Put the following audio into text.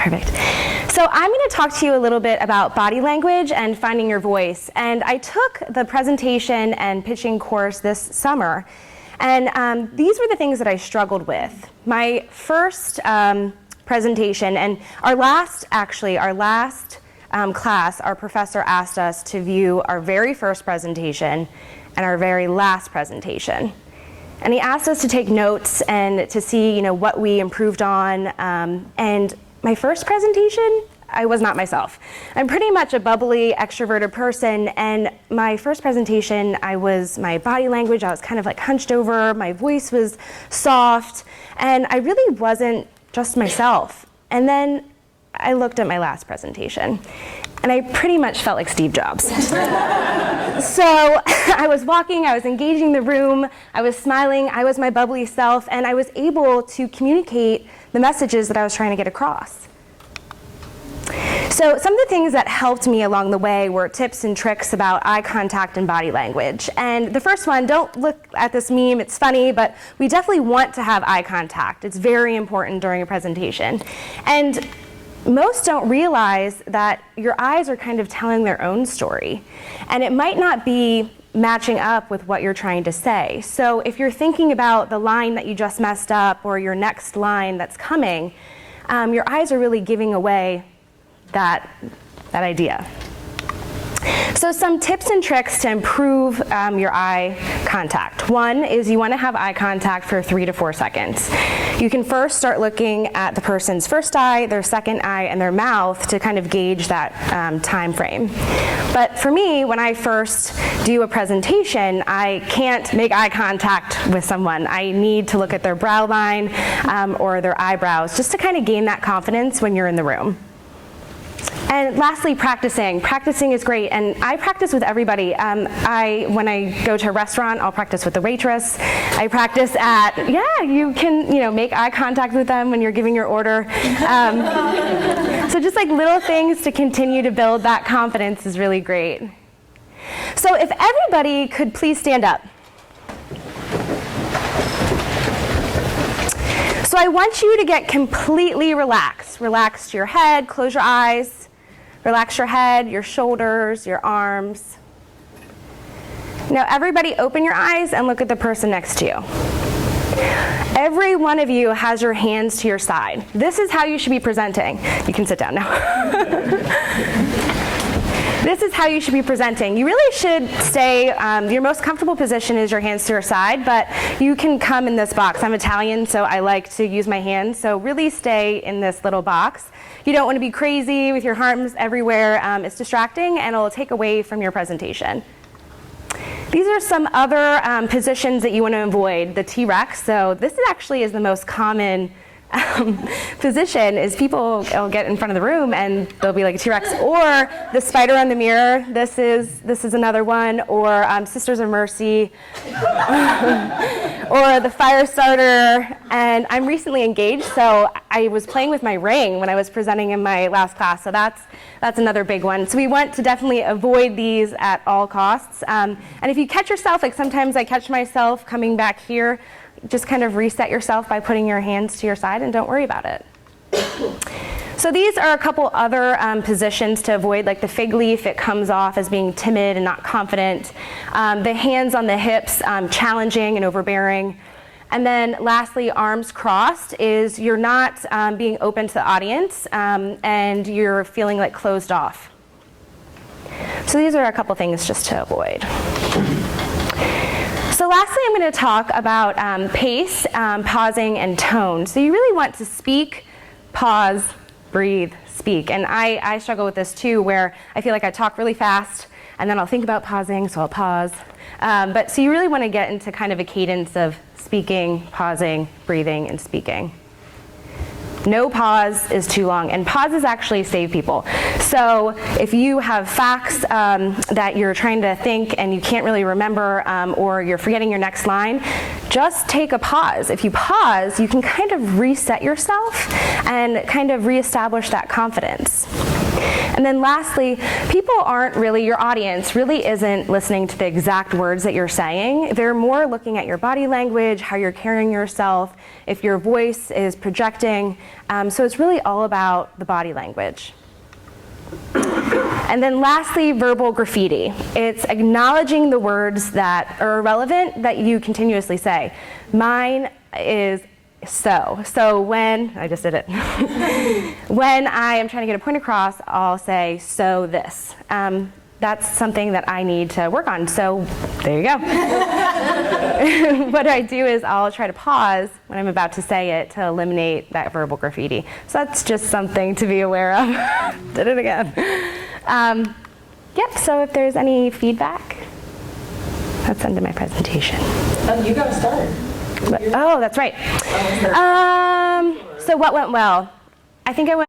Perfect. So I'm going to talk to you a little bit about body language and finding your voice. And I took the presentation and pitching course this summer. And these were the things that I struggled with. My first presentation, and our last class, our professor asked us to view our very first presentation and our very last presentation. And he asked us to take notes and to see, what we improved on. And my first presentation, I was not myself. I'm pretty much a bubbly, extroverted person, and my first presentation, my body language, I was kind of like hunched over, my voice was soft, and I really wasn't just myself. And then I looked at my last presentation, and I pretty much felt like Steve Jobs. So I was walking, I was engaging the room, I was smiling, I was my bubbly self, and I was able to communicate the messages that I was trying to get across. So some of the things that helped me along the way were tips and tricks about eye contact and body language. And the first one, don't look at this meme, it's funny, but we definitely want to have eye contact. It's very important during a presentation. And most don't realize that your eyes are kind of telling their own story. And it might not be matching up with what you're trying to say. So if you're thinking about the line that you just messed up or your next line that's coming, your eyes are really giving away that idea. So some tips and tricks to improve your eye contact. One is you want to have eye contact for 3 to 4 seconds. You can first start looking at the person's first eye, their second eye, and their mouth to kind of gauge that time frame. But for me, when I first do a presentation, I can't make eye contact with someone. I need to look at their brow line or their eyebrows just to kind of gain that confidence when you're in the room. And lastly, practicing. Practicing is great, and I practice with everybody. When I go to a restaurant, I'll practice with the waitress. I practice you can make eye contact with them when you're giving your order. So just like little things to continue to build that confidence is really great. So if everybody could please stand up. So I want you to get completely relaxed. Relax your head, close your eyes. Relax your head, your shoulders, your arms. Now everybody open your eyes and look at the person next to you. Every one of you has your hands to your side. This is how you should be presenting. You can sit down now. This is how you should be presenting. You really should stay, your most comfortable position is your hands to your side, but you can come in this box. I'm Italian, so I like to use my hands, so really stay in this little box. You don't want to be crazy with your arms everywhere. It's distracting, and it'll take away from your presentation. These are some other positions that you want to avoid. The T-Rex, so this actually is the most common position is people will get in front of the room and they'll be like a T-Rex, or the spider on the mirror. This is another one, or Sisters of Mercy, or the fire starter. And I'm recently engaged, so I was playing with my ring when I was presenting in my last class. So that's another big one. So we want to definitely avoid these at all costs. And if you catch yourself, like sometimes I catch myself coming back here, just kind of reset yourself by putting your hands to your side and don't worry about it. So these are a couple other positions to avoid, like the fig leaf. It comes off as being timid and not confident. The hands on the hips, challenging and overbearing. And then lastly, arms crossed is you're not being open to the audience and you're feeling like closed off. So these are a couple things just to avoid. So lastly, I'm going to talk about pace, pausing, and tone. So you really want to speak, pause, breathe, speak. And I struggle with this too, where I feel like I talk really fast, and then I'll think about pausing, so I'll pause. So you really want to get into kind of a cadence of speaking, pausing, breathing, and speaking. No pause is too long, and pauses actually save people. So if you have facts that you're trying to think and you can't really remember, or you're forgetting your next line, just take a pause. If you pause, you can kind of reset yourself and kind of reestablish that confidence. And then lastly, people aren't really, your audience really isn't listening to the exact words that you're saying. They're more looking at your body language, how you're carrying yourself, if your voice is projecting. So it's really all about the body language. And then lastly, verbal graffiti. It's acknowledging the words that are irrelevant that you continuously say. Mine is so. So when, I just did it. When I am trying to get a point across, I'll say, so this. That's something that I need to work on. So there you go. What I do is I'll try to pause when I'm about to say it to eliminate that verbal graffiti. So that's just something to be aware of. Did it again. Yep, so if there's any feedback, that's under my presentation. You got to start. Oh, that's right. So what went well? I think I went